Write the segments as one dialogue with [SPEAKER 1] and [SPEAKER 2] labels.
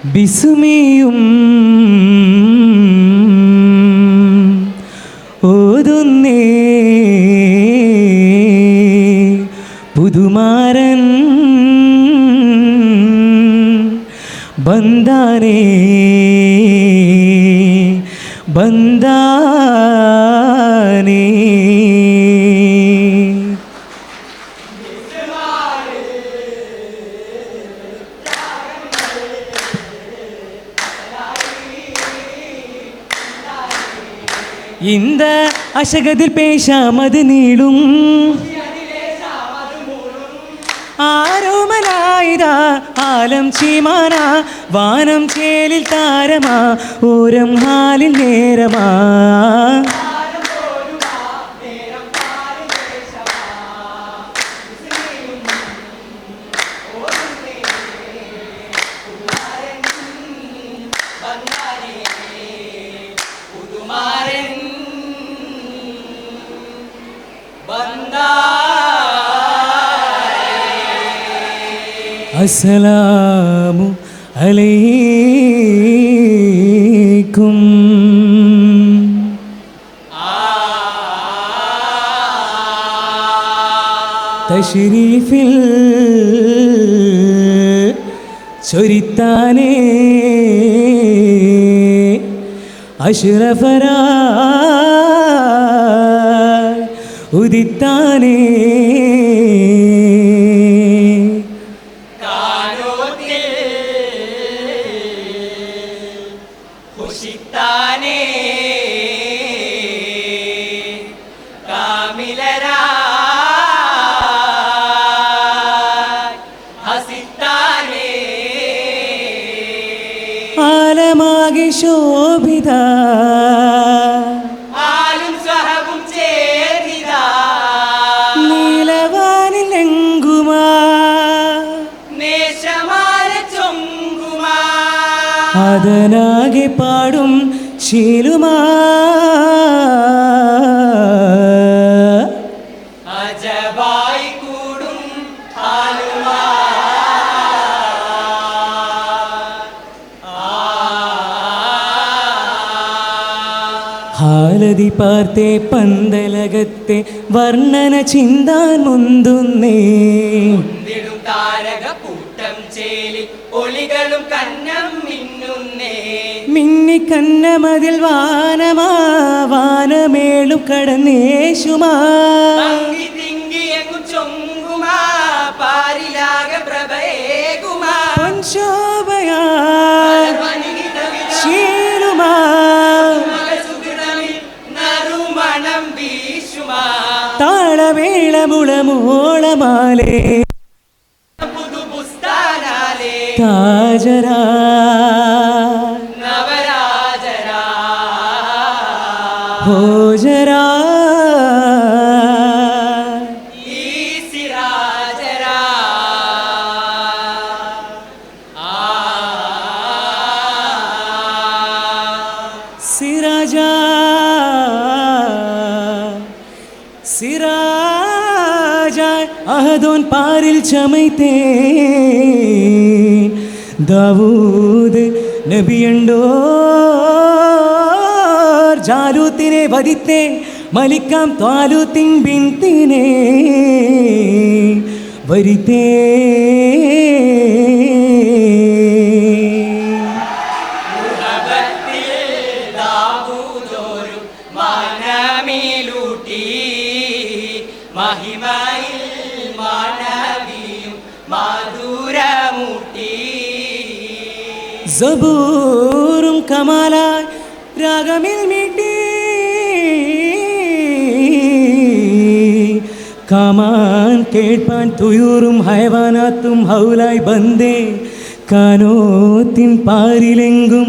[SPEAKER 1] ബിസ്മിയും ഓതുന്നേ പുതുമാരൻ ബന്ദാനേ ബന്ദാനേ. இந்த அசகதில் பேசாமது நீளும் ആരോമലായിതാ ആലം ചീമാന വാനം ചേലിൽ താരമാ ഓരം ഹാലിൽ നേരമാ അസ്സലാമു അലൈക്കും. തശ്രീഫിൽ ചൊരിത്താനേ അഷ്റഫരാ ഉദിത്താനേ ആലമാകെ ശോഭിത
[SPEAKER 2] ആലും സ്വഹബും ചേർന്നിത
[SPEAKER 1] നീലവാനിൽ എങ്കുമാ
[SPEAKER 2] നേശമാല ചൊങ്കുമാ
[SPEAKER 1] അതനാകെ പാടും ശീലുമാ
[SPEAKER 2] അജബായി കൂടും ആലുമാ
[SPEAKER 1] ഹാലതി പാർത്തേ പന്തലകത്തെ വർണ്ണന ചിന്താൻ മുന്തുന്നേ
[SPEAKER 2] താരക കൂട്ടം ചേലി ഒളികളും കന്നം മിന്നുന്നേ
[SPEAKER 1] മിന്നി കന്നമതിൽ വാനമാ വാനമേളും കടന്നേശുമാ
[SPEAKER 2] തിങ്ങി തിങ്ങിയങ്ങു ചൊങ്കുമാ പാരിലാക പ്രഭയേകുമാ
[SPEAKER 1] പൊൻശോഭയാ ശീലുമാ
[SPEAKER 2] നറുമണം വീശുമാ
[SPEAKER 1] താളമേളമുളമോളമാലേ
[SPEAKER 2] പുതുപുസ്താനാലേ
[SPEAKER 1] താജരാ
[SPEAKER 2] നവരാജരാ
[SPEAKER 1] ഭോജരാ
[SPEAKER 2] ഈ സിരാജരാ
[SPEAKER 1] സിരാജാ സിരാജാ അഹദോൻ പാരിൽ ചമൈത്തേ ദാവൂദ് നബിയുണ്ടോ ജാലൂത്തിനെ വധിത്തേ മലിക്കാം ത്വാലൂത്തിൻ ബിൻതിനെ വരിത്തേ
[SPEAKER 2] മഹിമയിൽ മാനവിയും മധുരമൂട്ടി
[SPEAKER 1] സബൂറും കമാലായി രാഗമിൽ മീട്ടി കാമാൻ കേൾപ്പാൻ തുയൂറും ഹൈവാനാത്തും ഹൗലായി ബന്ദേ കാനോത്തിൻ പാരിലെങ്കും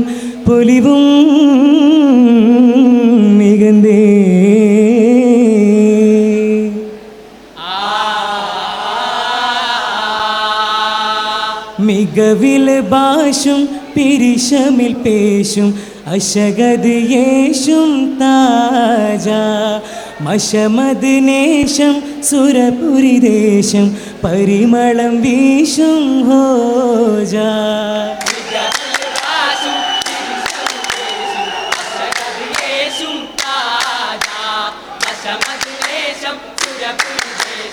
[SPEAKER 1] പൊലിവും മികന്തേ മികവിൽ ഭാഷും പിരിശമിൽ പേശും അശഗത് യേശും താജ മശമത് നേശം സുരപുരിദേശം പരിമളം വീശും ഹോജ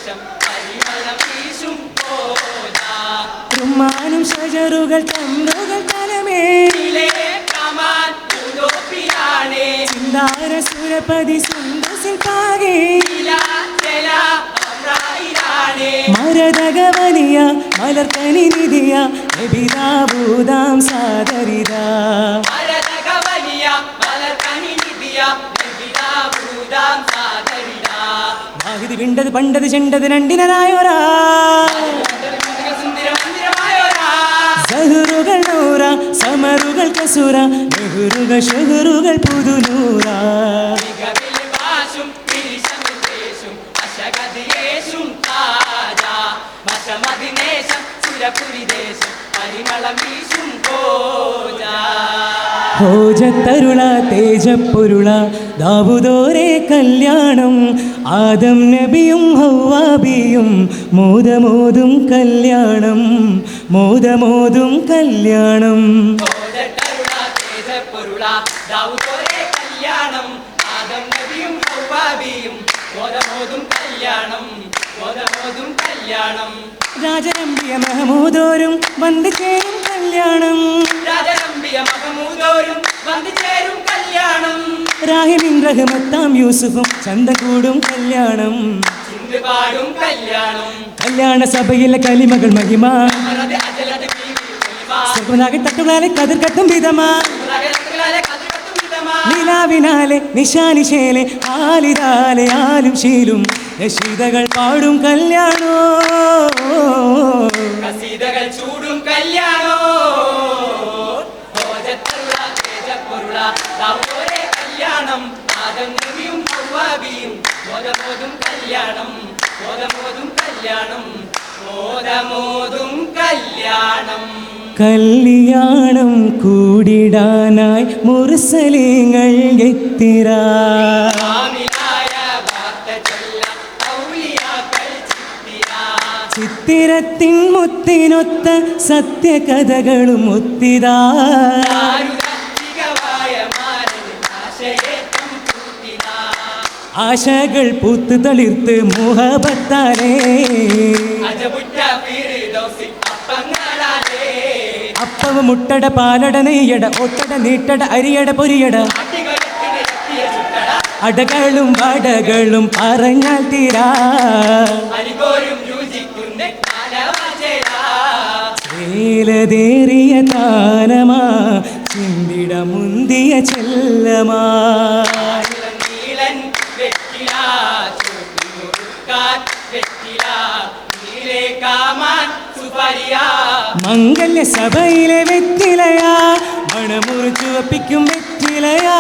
[SPEAKER 2] ദേശം പരിമളം വീശും പോതാ
[SPEAKER 1] റുമാനും ഷജറുകൾ തമ്പുകൾ തലമേ
[SPEAKER 2] കമാൻ ൂതോപ്പിയാണേ
[SPEAKER 1] ചിന്താര സുരപതി സുന്ദസിൽ പാകേ മരതകവനിയ മലർക്കനി നിധിയ നബിദാവൂദാം സാദരിത മാഹിതി വിണ്ടത് പണ്ടത് ചെണ്ടത് രണ്ടിനരായോരാ സഹറുകൾ നൂറ സമറുകൾ കസുര നെഹ്റുകൾ ഷഹറുകൾ പുതുനൂറ ഭോജത്തരുള തേജപ്പൊരുള ദാവൂദോരേ കല്യാണം ആദം നബിയും ഹവ്വാബിയും മോദമോതും കല്യാണം മോദമോതും കല്യാണം രാജരംഭിയ മഹമൂദോരും വന്നു ചേരും കല്യാണം റാഹിമിൻ റഹ്മത്താം യൂസുഫും ചന്തകൂടും കല്യാണം കല്യാണ സഭയിലെ കലിമകൾ മഹിമ തട്ടുകളെ കതിർക്കത്തും വിധമാ നിലാവിനാലെ നിശാനിശേലെ ആലിതാലെ ആലും ശീലും രശീതകൾ പാടും കല്യാണോ
[SPEAKER 2] ചൂടും കല്യാണോ കല്യാണം ആദം നബിയും ഹവ്വാബിയും മോദമോതും കല്യാണം മോദമോതും കല്യാണം മോദമോതും കല്യാണം
[SPEAKER 1] കല്യാണം കൂടിടാനായി മുർസലീങ്ങൾ എത്തിരാ ചിത്തിരത്തിൻ മുത്തിനൊത്ത സത്യകഥകളും ഒത്തിരാ ആശകൾ പൂത്ത് തളിർത്ത് മുഹബത്താലേ അപ്പവ് മുട്ടട പാലട നെയ്യട ഒട്ടട നീട്ടട അരിയട പൊരിയട അടകളും വടകളും പറഞ്ഞാൽ തീരാ ചേലതേറിയ താനമാ ചിന്തിട മുന്തിയ ചെല്ലമാ മംഗല്യ സഭയിലെ വെറ്റിലയാ മണമുറിച്ചു വപ്പിക്കും വെറ്റിലയാ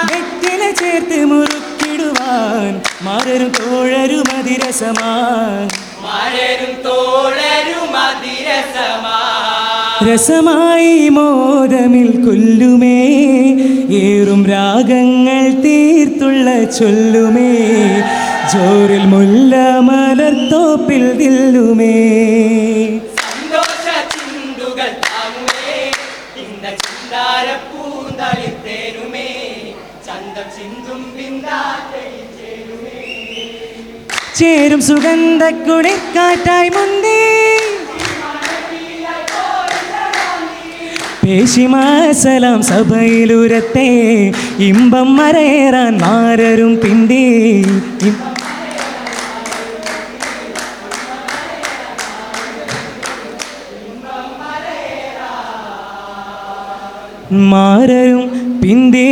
[SPEAKER 1] വെറ്റില ചേർത്ത് മുറുക്കിടുവാൻ മാരരും തോഴരും അതിരസമാൻ രസമായി മോദമിൽ കൊല്ലുമേ ഏറും രാഗങ്ങൾ തീർത്തുള്ള ചൊല്ലുമേ ജോറിൽ മുല്ല മലർത്തോപ്പിൽ ദില്ലുമേ ചേരും സുഗന്ധക്കുടി കാറ്റായി മുന്തി പേശിമാസലാം സഭയിലുരത്തെ ഇമ്പം മറയേറാൻ മാരരും പിന്തി മാരരും പിന്തേ